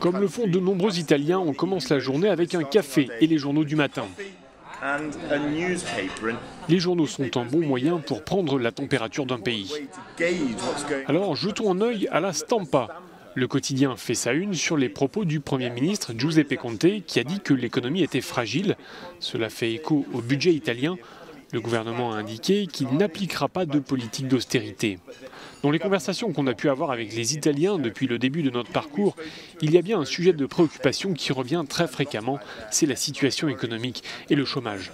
Comme le font de nombreux Italiens, on commence la journée avec un café et les journaux du matin. Les journaux sont un bon moyen pour prendre la température d'un pays. Alors jetons un œil à la Stampa. Le quotidien fait sa une sur les propos du Premier ministre Giuseppe Conte qui a dit que l'économie était fragile. Cela fait écho au budget italien. Le gouvernement a indiqué qu'il n'appliquera pas de politique d'austérité. Dans les conversations qu'on a pu avoir avec les Italiens depuis le début de notre parcours, il y a bien un sujet de préoccupation qui revient très fréquemment, c'est la situation économique et le chômage.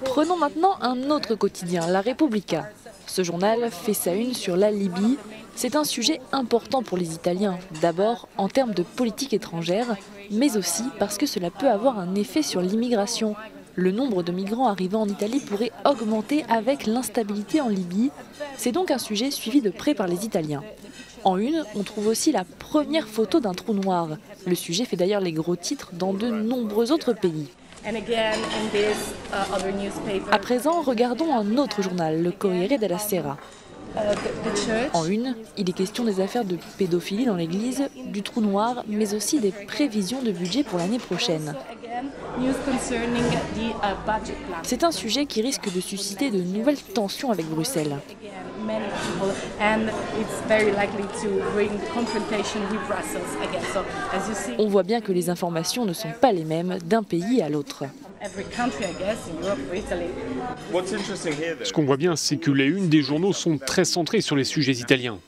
Prenons maintenant un autre quotidien, La Repubblica. Ce journal fait sa une sur la Libye. C'est un sujet important pour les Italiens, d'abord en termes de politique étrangère, mais aussi parce que cela peut avoir un effet sur l'immigration. Le nombre de migrants arrivant en Italie pourrait augmenter avec l'instabilité en Libye. C'est donc un sujet suivi de près par les Italiens. En une, on trouve aussi la première photo d'un trou noir. Le sujet fait d'ailleurs les gros titres dans de nombreux autres pays. À présent, regardons un autre journal, le Corriere della Sera. En une, il est question des affaires de pédophilie dans l'église, du trou noir, mais aussi des prévisions de budget pour l'année prochaine. C'est un sujet qui risque de susciter de nouvelles tensions avec Bruxelles. On voit bien que les informations ne sont pas les mêmes d'un pays à l'autre. Ce qu'on voit bien, c'est que les unes des journaux sont très centrées sur les sujets italiens.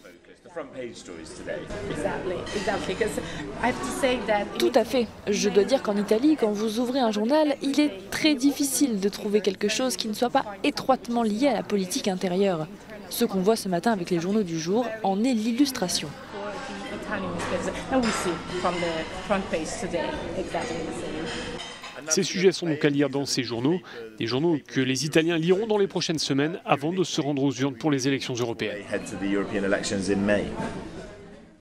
Tout à fait. Je dois dire qu'en Italie, quand vous ouvrez un journal, il est très difficile de trouver quelque chose qui ne soit pas étroitement lié à la politique intérieure. Ce qu'on voit ce matin avec les journaux du jour en est l'illustration. Ces sujets sont donc à lire dans ces journaux, des journaux que les Italiens liront dans les prochaines semaines avant de se rendre aux urnes pour les élections européennes.